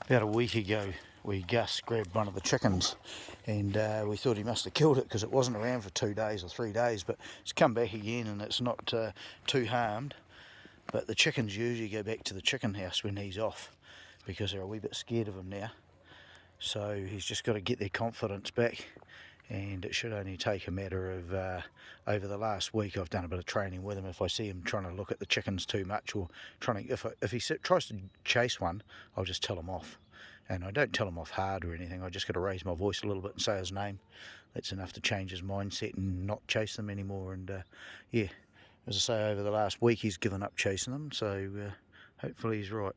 About a week ago, Gus grabbed one of the chickens, and we thought he must have killed it because it wasn't around for 2 days or 3 days, but it's come back again and it's not too harmed. But the chickens usually go back to the chicken house when he's off because they're a wee bit scared of him now. So he's just got to get their confidence back, and it should only take a matter of over the last week I've done a bit of training with him. If I see him trying to look at the chickens too much, or trying to, if he tries to chase one, I'll just tell him off. And I don't tell him off hard or anything, I just got to raise my voice a little bit and say his name. That's enough to change his mindset and not chase them anymore. And yeah, as I say, over the last week he's given up chasing them, so hopefully he's right.